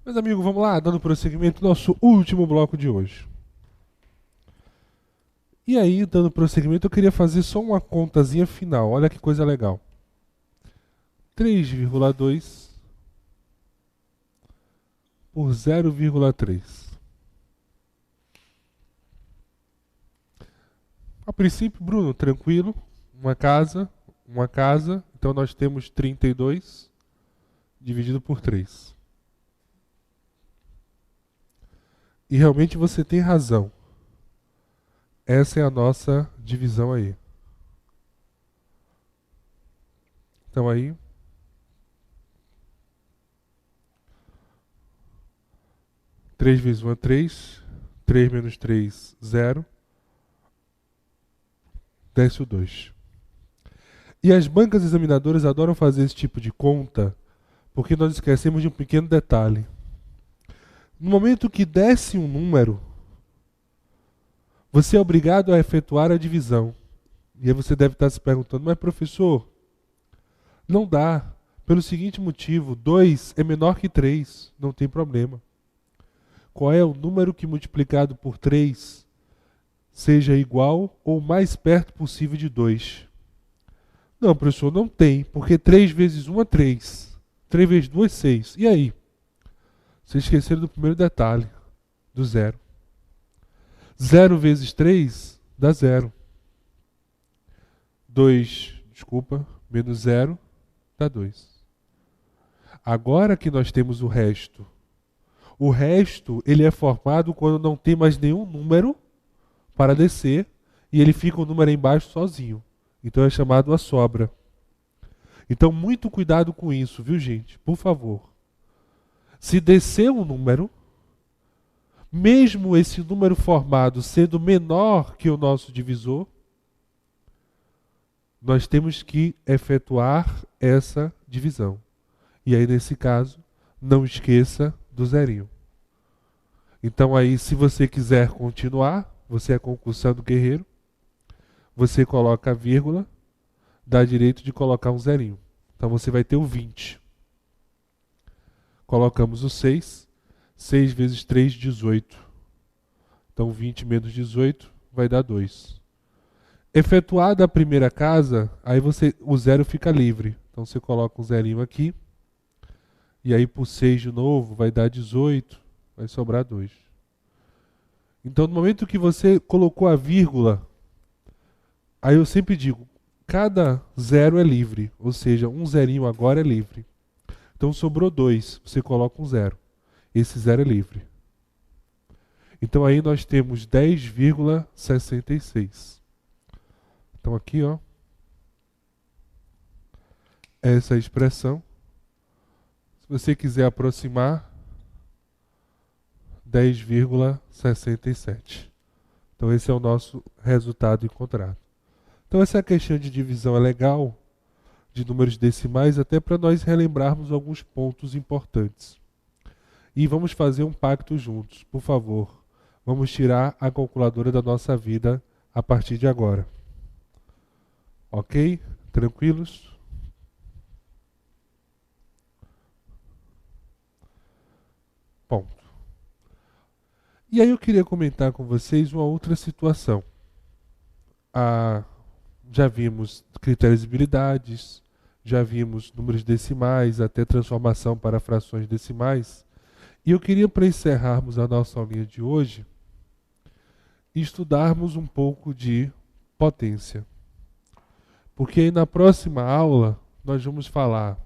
Meus amigos, vamos lá, dando prosseguimento ao nosso último bloco de hoje. E aí, dando prosseguimento, eu queria fazer só uma contazinha final. Olha que coisa legal. 3,2 por 0,3. A princípio, Bruno, tranquilo. Uma casa. Então nós temos 32 dividido por 3. E realmente você tem razão. Essa é a nossa divisão aí. Então aí, 3 vezes 1 é 3. 3 menos 3, 0. Desce o 2. E as bancas examinadoras adoram fazer esse tipo de conta porque nós esquecemos de um pequeno detalhe. No momento que desce um número, você é obrigado a efetuar a divisão. E aí você deve estar se perguntando, mas professor, não dá. Pelo seguinte motivo, 2 é menor que 3, não tem problema. Qual é o número que multiplicado por 3 seja igual ou mais perto possível de 2? Não, professor, não tem, porque 3 vezes 1 é 3. 3 vezes 2 é 6. E aí? Vocês esqueceram do primeiro detalhe, do zero. 0 vezes 3 dá 0. 2, desculpa, menos 0 dá 2. Agora que nós temos o resto ele é formado quando não tem mais nenhum número para descer e ele fica o número aí embaixo sozinho. Então é chamado a sobra. Então muito cuidado com isso, viu gente? Por favor. Se descer um número, mesmo esse número formado sendo menor que o nosso divisor, nós temos que efetuar essa divisão. E aí, nesse caso, não esqueça do zerinho. Então aí, se você quiser continuar, você é concursando guerreiro, você coloca a vírgula, dá direito de colocar um zerinho. Então você vai ter o 20. Colocamos o 6. 6 vezes 3, 18. Então 20 menos 18 vai dar 2. Efetuada a primeira casa, aí o zero fica livre. Então você coloca um zerinho aqui. E aí por 6 de novo vai dar 18. Vai sobrar 2. Então no momento que você colocou a vírgula, aí eu sempre digo, cada zero é livre. Ou seja, um zerinho agora é livre. Então sobrou 2. Você coloca um zero. Esse zero é livre. Então aí nós temos 10,66. Então aqui, ó, essa é a expressão. Se você quiser aproximar, 10,67. Então esse é o nosso resultado encontrado. Então essa questão de divisão é legal, de números decimais, até para nós relembrarmos alguns pontos importantes. E vamos fazer um pacto juntos, por favor. Vamos tirar a calculadora da nossa vida a partir de agora. Ok? Tranquilos? Ponto. E aí eu queria comentar com vocês uma outra situação. Já vimos critérios de habilidades, já vimos números decimais, até transformação para frações decimais. E eu queria, para encerrarmos a nossa aulinha de hoje, estudarmos um pouco de potência. Porque aí na próxima aula nós vamos falar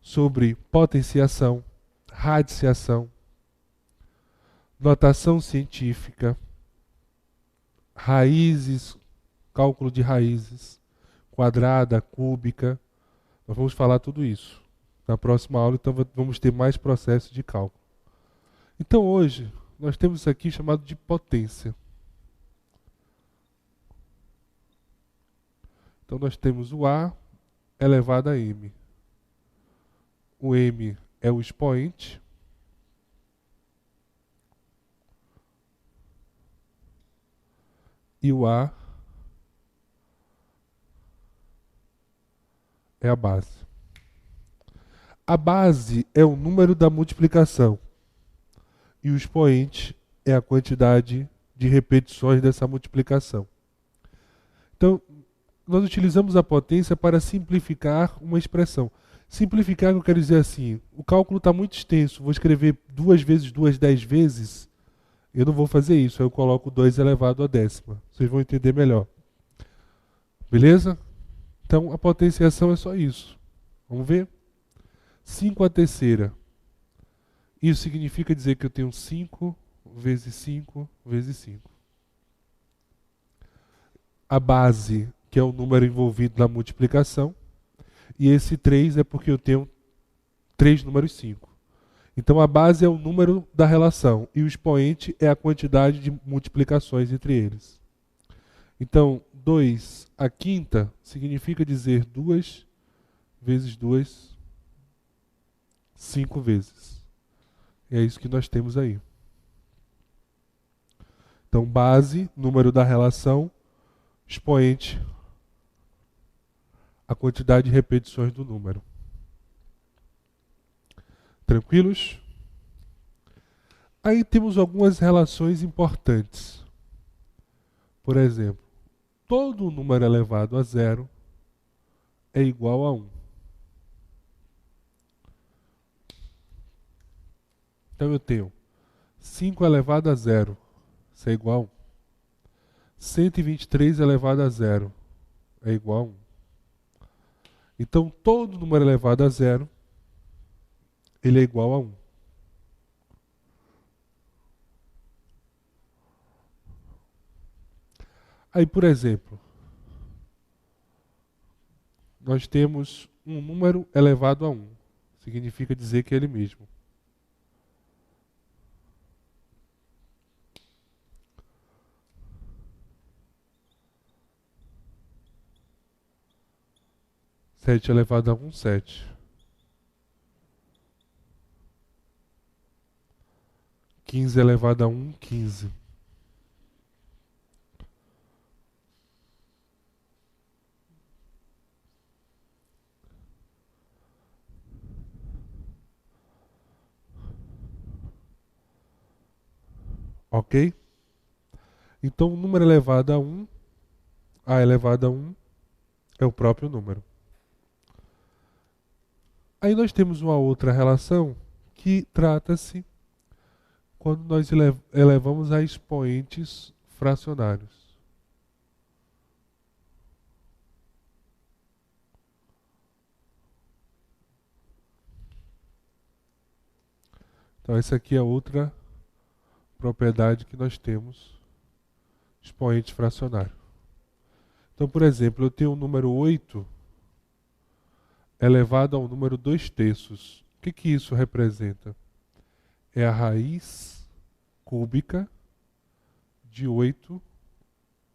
sobre potenciação, radiciação, notação científica, raízes, cálculo de raízes, quadrada, cúbica. Nós vamos falar tudo isso. Na próxima aula, então, vamos ter mais processos de cálculo. Então, hoje, nós temos isso aqui chamado de potência. Então, nós temos o A elevado a M. O M é o expoente. E o A é a base. A base é o número da multiplicação e o expoente é a quantidade de repetições dessa multiplicação. Então, nós utilizamos a potência para simplificar uma expressão. Simplificar, eu quero dizer assim, o cálculo está muito extenso, vou escrever 2 vezes 2, 10 vezes, eu não vou fazer isso, eu coloco 2 elevado à décima. Vocês vão entender melhor. Beleza? Então, a potenciação é só isso. Vamos ver? 5 à terceira. Isso significa dizer que eu tenho 5 vezes 5 vezes 5. A base, que é o número envolvido na multiplicação, e esse 3 é porque eu tenho 3 números 5. Então a base é o número da relação e o expoente é a quantidade de multiplicações entre eles. Então 2 à quinta significa dizer 2 vezes 2, 5 vezes. É isso que nós temos aí. Então base, número da relação, expoente, a quantidade de repetições do número. Tranquilos? Aí temos algumas relações importantes. Por exemplo, todo número elevado a zero é igual a 1. Então eu tenho 5 elevado a zero, isso é igual a 1. 123 elevado a zero é igual a 1. Então todo número elevado a zero, ele é igual a 1. Aí, por exemplo, nós temos um número elevado a 1. Significa dizer que é ele mesmo. Sete elevado a 1, 7. 15 elevado a 1, 15. Ok? Então, o número elevado a 1, a elevado a 1, é o próprio número. Aí nós temos uma outra relação que trata-se quando nós elevamos a expoentes fracionários. Então essa aqui é outra propriedade que nós temos, expoente fracionário. Então, por exemplo, eu tenho o número 8 elevado ao número 2/3. O que isso representa? É a raiz cúbica de 8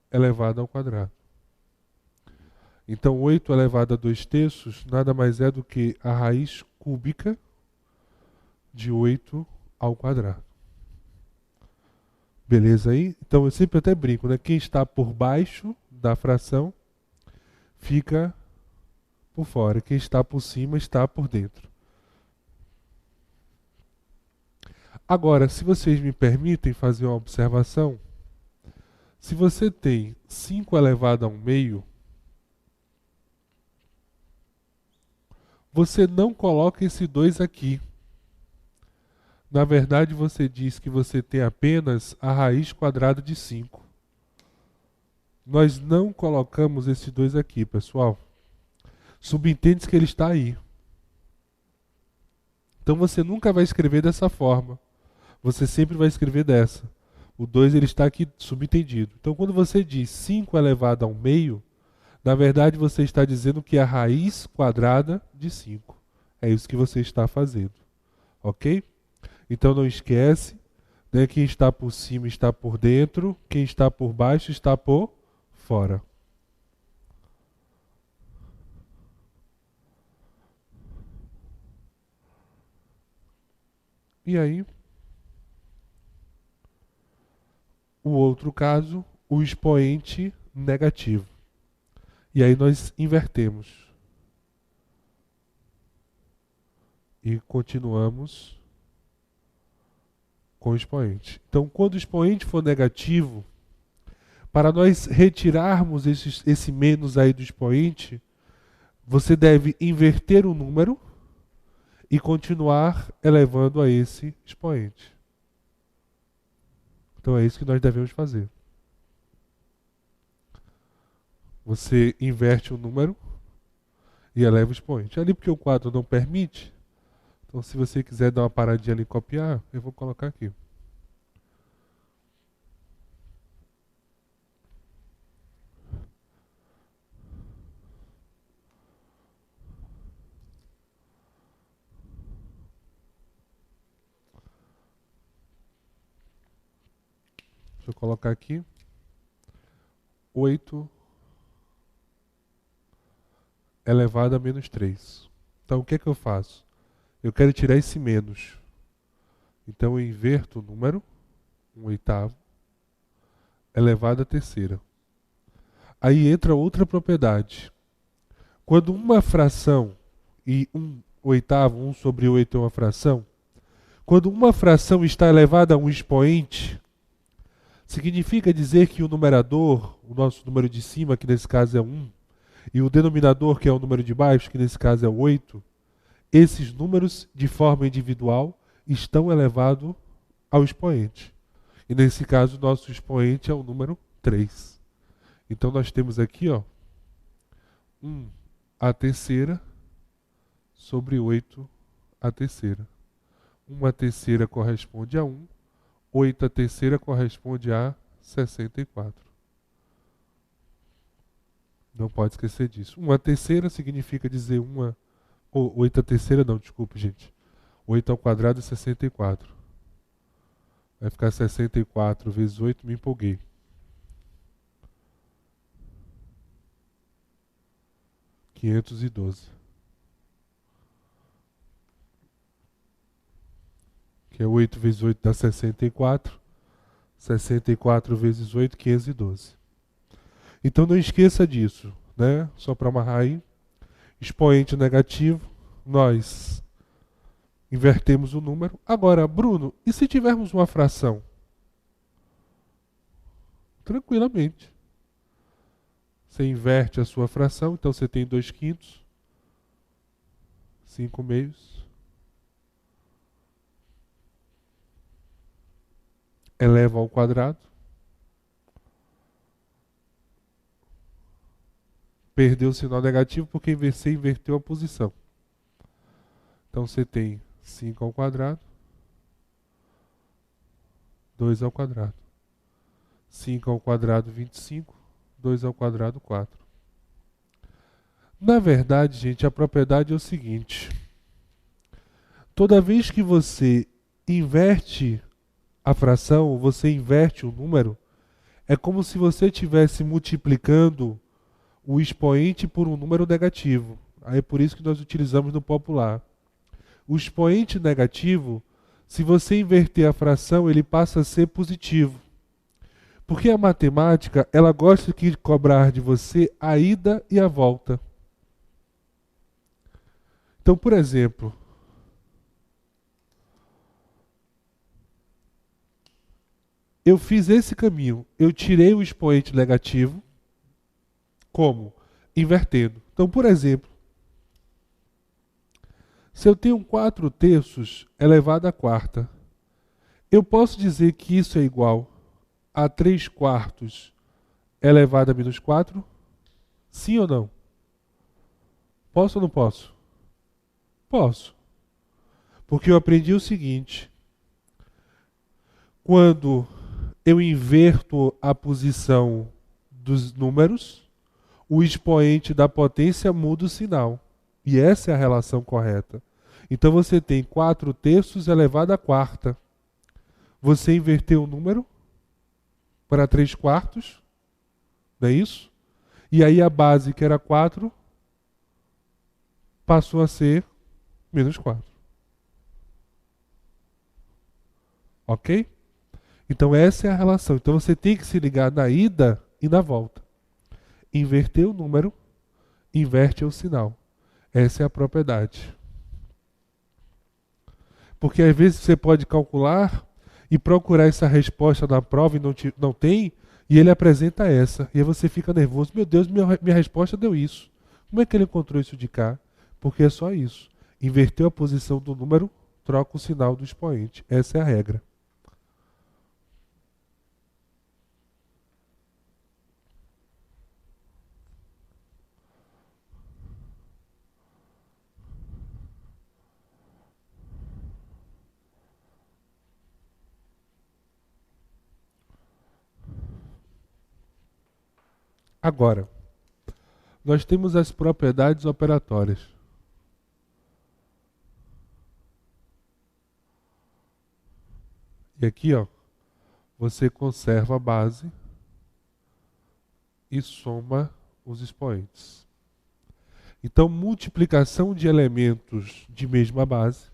elevado ao quadrado. Então, 8 elevado a 2/3 nada mais é do que a raiz cúbica de 8 ao quadrado. Beleza aí? Então eu sempre até brinco, né? Quem está por baixo da fração fica por fora. Quem está por cima está por dentro. Agora, se vocês me permitem fazer uma observação, se você tem 5 elevado a 1/2, você não coloca esse 2 aqui. Na verdade, você diz que você tem apenas a raiz quadrada de 5. Nós não colocamos esse 2 aqui, pessoal. Subentende-se que ele está aí. Então você nunca vai escrever dessa forma. Você sempre vai escrever dessa. O 2 ele está aqui subentendido. Então quando você diz 5 elevado a 1/2, na verdade você está dizendo que é a raiz quadrada de 5. É isso que você está fazendo. Ok? Então não esquece, né, quem está por cima está por dentro, quem está por baixo está por fora. E aí, o outro caso, o expoente negativo. E aí nós invertemos. E continuamos com o expoente. Então, quando o expoente for negativo, para nós retirarmos esse menos aí do expoente, você deve inverter o número e continuar elevando a esse expoente. Então é isso que nós devemos fazer. Você inverte o número e eleva o expoente. Ali porque o quadro não permite, então se você quiser dar uma paradinha ali e copiar, eu vou colocar aqui. Deixa eu colocar aqui. 8 elevado a menos 3. Então o que é que eu faço? Eu quero tirar esse menos. Então eu inverto o número, 1/8, elevado à terceira. Aí entra outra propriedade. Quando uma fração, e 1/8, 1/8 é uma fração, quando uma fração está elevada a um expoente, significa dizer que o numerador, o nosso número de cima, que nesse caso é 1, e o denominador, que é o número de baixo, que nesse caso é 8, esses números, de forma individual, estão elevados ao expoente. E nesse caso, o nosso expoente é o número 3. Então nós temos aqui, 1 à terceira sobre 8 à terceira. 1 à terceira corresponde a 1, 8 à terceira corresponde a 64. Não pode esquecer disso. 1 à terceira significa dizer 8 à terceira não, desculpe, gente. 8 ao quadrado é 64. Vai ficar 64 vezes 8, me empolguei. $512. Que é 8 vezes 8 dá 64. 64 vezes 8, 512. Então não esqueça disso, né? Só para amarrar aí. Expoente negativo, nós invertemos o número. Agora, Bruno, e se tivermos uma fração? Tranquilamente. Você inverte a sua fração, então você tem 2/5, 5/2. Eleva ao quadrado. Perdeu o sinal negativo porque você inverteu a posição. Então você tem 5 ao quadrado, 2 ao quadrado. 5 ao quadrado, 25. 2 ao quadrado, 4. Na verdade, gente, a propriedade é o seguinte. Toda vez que você inverte a fração, você inverte o número, é como se você estivesse multiplicando o expoente por um número negativo. Aí é por isso que nós utilizamos no popular. O expoente negativo, se você inverter a fração, ele passa a ser positivo. Porque a matemática, ela gosta de cobrar de você a ida e a volta. Então, por exemplo, eu fiz esse caminho, eu tirei o expoente negativo, como? Invertendo. Então, por exemplo, se eu tenho 4/3 elevado à quarta, eu posso dizer que isso é igual a 3/4 elevado a menos 4? Sim ou não? Posso ou não posso? Posso. Porque eu aprendi o seguinte. Quando eu inverto a posição dos números, o expoente da potência muda o sinal. E essa é a relação correta. Então você tem 4/3 elevado à quarta. Você inverteu o número para 3/4, não é isso? E aí a base, que era 4, passou a ser menos 4. Ok? Então essa é a relação. Então você tem que se ligar na ida e na volta. Inverter o número, inverte o sinal. Essa é a propriedade. Porque às vezes você pode calcular e procurar essa resposta na prova e não tem, e ele apresenta essa. E aí você fica nervoso. Meu Deus, minha resposta deu isso. Como é que ele encontrou isso de cá? Porque é só isso. Inverteu a posição do número, troca o sinal do expoente. Essa é a regra. Agora, nós temos as propriedades operatórias. E aqui, ó, você conserva a base e soma os expoentes. Então, multiplicação de elementos de mesma base.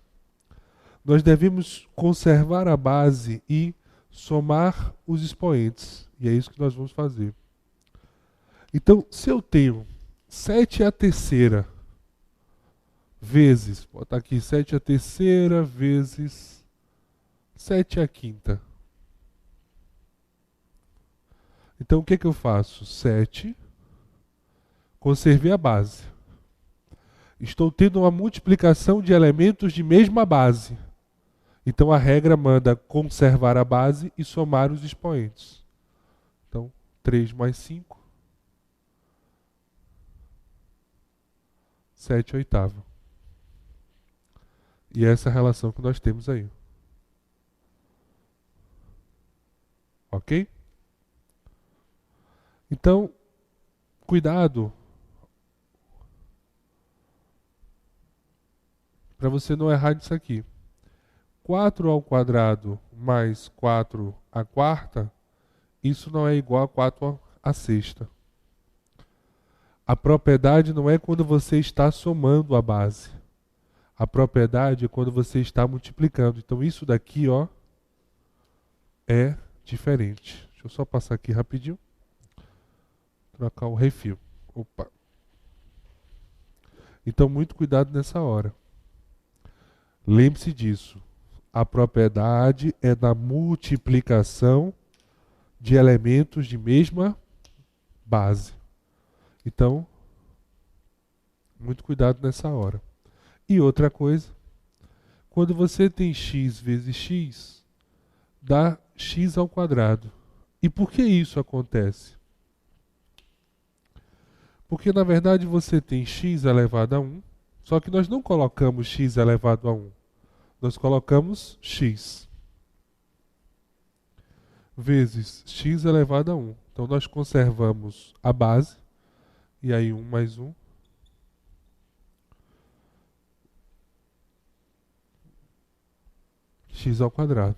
Nós devemos conservar a base e somar os expoentes. E é isso que nós vamos fazer. Então, se eu tenho 7 a terceira vezes, vou botar aqui 7 a terceira vezes 7 a quinta. Então, o que eu faço? 7, conservei a base. Estou tendo uma multiplicação de elementos de mesma base. Então, a regra manda conservar a base e somar os expoentes. Então, 3 mais 5, 7 oitava. E essa é a relação que nós temos aí. Ok? Então, cuidado para você não errar disso aqui. 4 ao quadrado mais 4 à quarta, isso não é igual a 4 à sexta. A propriedade não é quando você está somando a base. A propriedade é quando você está multiplicando. Então isso daqui, ó, é diferente. Deixa eu só passar aqui rapidinho. Trocar o refil. Opa. Então muito cuidado nessa hora. Lembre-se disso. A propriedade é da multiplicação de elementos de mesma base. Então, muito cuidado nessa hora. E outra coisa, quando você tem x vezes x, dá x ao quadrado. E por que isso acontece? Porque, na verdade, você tem x elevado a 1, só que nós não colocamos x elevado a 1. Nós colocamos x vezes x elevado a 1. Então, nós conservamos a base, e aí 1 mais 1. X ao quadrado.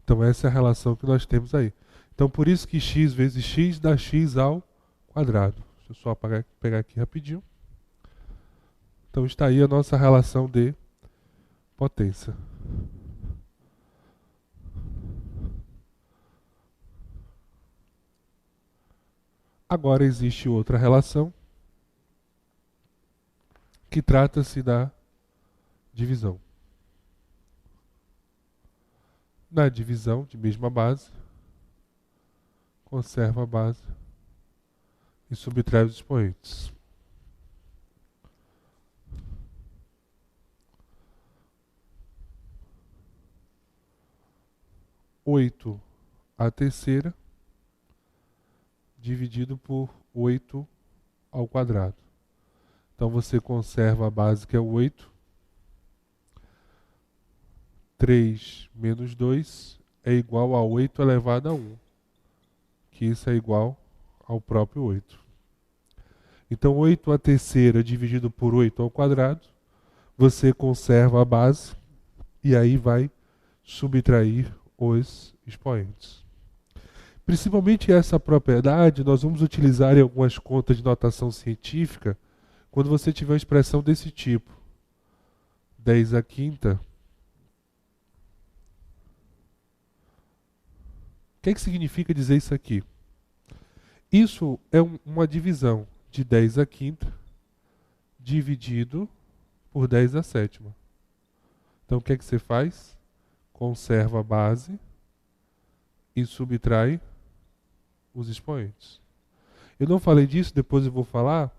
Então, essa é a relação que nós temos aí. Então, por isso que x vezes x dá x ao quadrado. Deixa eu só pegar aqui rapidinho. Então, está aí a nossa relação de potência. Agora existe outra relação que trata-se da divisão. Na divisão de mesma base, conserva a base e subtrai os expoentes. Oito à terceira dividido por 8 ao quadrado. Então você conserva a base que é o 8. 3 menos 2 é igual a 8 elevado a 1. Que isso é igual ao próprio 8. Então 8 à terceira dividido por 8 ao quadrado, você conserva a base e aí vai subtrair os expoentes. Principalmente essa propriedade nós vamos utilizar em algumas contas de notação científica quando você tiver uma expressão desse tipo. 10 à quinta. O que significa dizer isso aqui? Isso é uma divisão de 10 à quinta dividido por 10 à sétima. Então o que é que você faz? Conserva a base e subtrai os expoentes. Eu não falei disso, depois eu vou falar.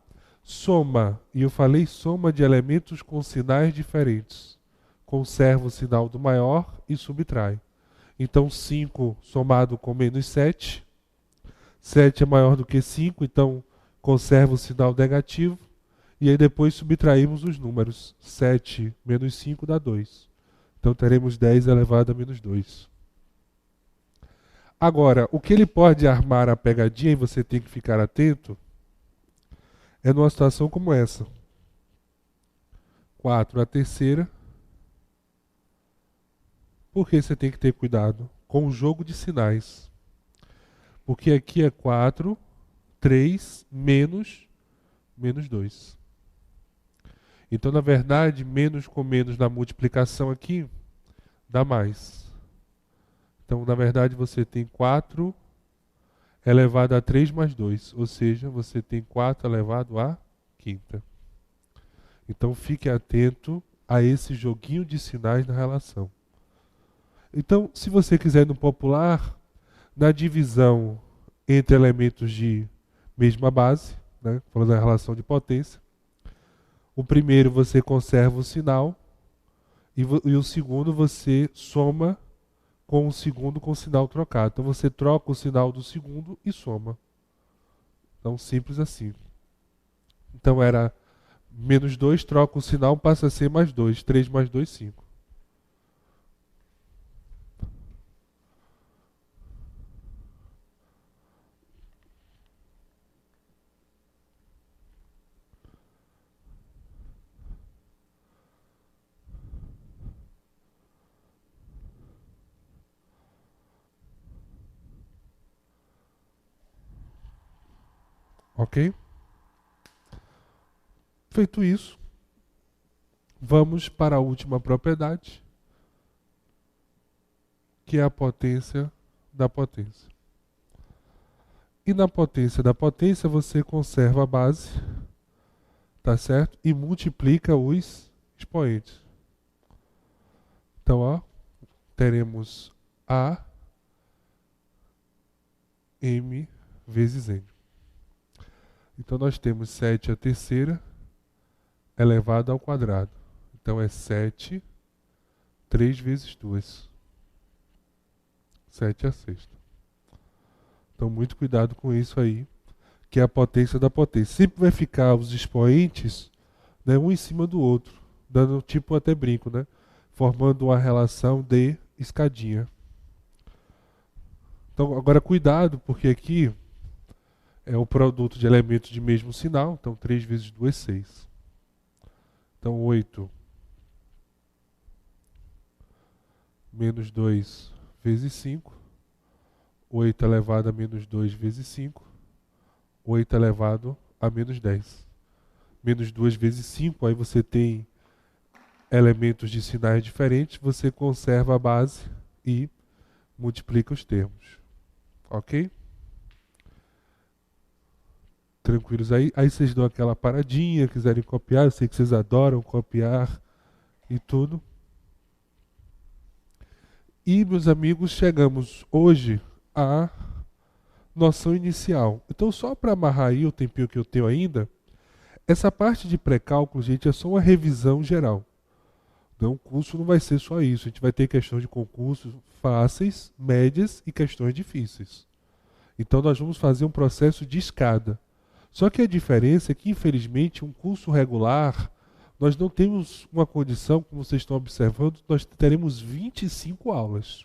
Soma, e eu falei soma de elementos com sinais diferentes. Conserva o sinal do maior e subtrai. Então 5 somado com menos 7. 7 é maior do que 5, então conserva o sinal negativo. E aí depois subtraímos os números. 7 menos 5 dá 2. Então teremos 10 elevado a menos 2. Agora, o que ele pode armar a pegadinha, e você tem que ficar atento, é numa situação como essa. 4 a terceira. Por que você tem que ter cuidado? Com o jogo de sinais. Porque aqui é 4, 3, menos 2. Então, na verdade, menos com menos na multiplicação aqui dá mais. Então, na verdade, você tem 4 elevado a 3 mais 2. Ou seja, você tem 4 elevado a quinta. Então, fique atento a esse joguinho de sinais na relação. Então, se você quiser no popular, na divisão entre elementos de mesma base, né, falando da relação de potência, o primeiro você conserva o sinal e o segundo você soma com o segundo com o sinal trocado. Então você troca o sinal do segundo e soma. Então simples assim. Então era menos 2, troca o sinal, passa a ser mais 2. 3 mais 2, 5. Ok? Feito isso, vamos para a última propriedade, que é a potência da potência. E na potência da potência você conserva a base, tá certo? E multiplica os expoentes. Então, ó, teremos A M vezes N. Então nós temos 7 a terceira elevado ao quadrado. Então é 7, 3 vezes 2. 7 a sexta. Então muito cuidado com isso aí, que é a potência da potência. Sempre vai ficar os expoentes, né, um em cima do outro, dando tipo até brinco, né? Formando uma relação de escadinha. Então agora cuidado, porque aqui é o produto de elementos de mesmo sinal. Então 3 vezes 2 é 6. Então 8 menos 2 vezes 5. 8 elevado a menos 2 vezes 5. 8 elevado a menos 10. Menos 2 vezes 5, aí você tem elementos de sinais diferentes, você conserva a base e multiplica os termos. Ok? Tranquilos aí. Aí vocês dão aquela paradinha, quiserem copiar, eu sei que vocês adoram copiar e tudo. E, meus amigos, chegamos hoje à noção inicial. Então, só para amarrar aí o tempinho que eu tenho ainda, essa parte de pré-cálculo, gente, é só uma revisão geral. Então, o curso não vai ser só isso. A gente vai ter questões de concursos fáceis, médias e questões difíceis. Então, nós vamos fazer um processo de escada. Só que a diferença é que, infelizmente, um curso regular, nós não temos uma condição, como vocês estão observando, nós teremos 25 aulas.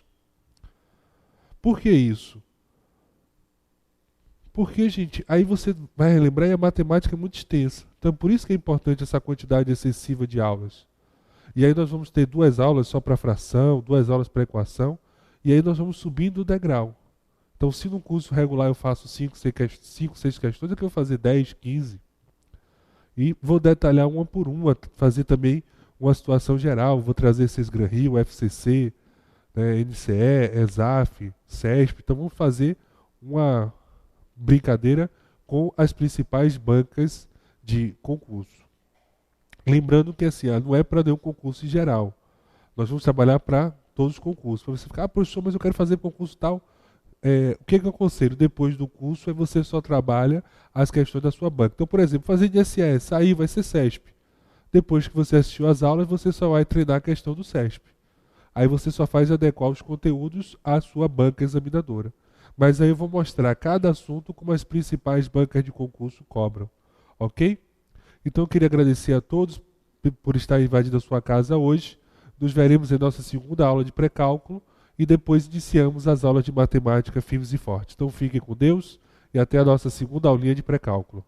Por que isso? Porque, gente, aí você vai relembrar e a matemática é muito extensa. Então, por isso que é importante essa quantidade excessiva de aulas. E aí nós vamos ter 2 aulas só para fração, 2 aulas para equação, e aí nós vamos subindo o degrau. Então, se no curso regular eu faço 5, 6 questões, aqui eu vou fazer 10, 15. E vou detalhar uma por uma, fazer também uma situação geral. Vou trazer Sesgran Rio, FCC, né, NCE, ESAF, CESP. Então, vamos fazer uma brincadeira com as principais bancas de concurso. Lembrando que assim, não é para nenhum concurso em geral. Nós vamos trabalhar para todos os concursos. Para você ficar, professor, mas eu quero fazer concurso tal. O que eu aconselho depois do curso é você só trabalha as questões da sua banca. Então, por exemplo, fazer INSS, aí vai ser CESP. Depois que você assistiu às aulas, você só vai treinar a questão do CESP. Aí você só faz adequar os conteúdos à sua banca examinadora. Mas aí eu vou mostrar cada assunto como as principais bancas de concurso cobram. Ok? Então eu queria agradecer a todos por estar invadindo a sua casa hoje. Nos veremos em nossa segunda aula de pré-cálculo e depois iniciamos as aulas de matemática firmes e fortes. Então fiquem com Deus e até a nossa segunda aulinha de pré-cálculo.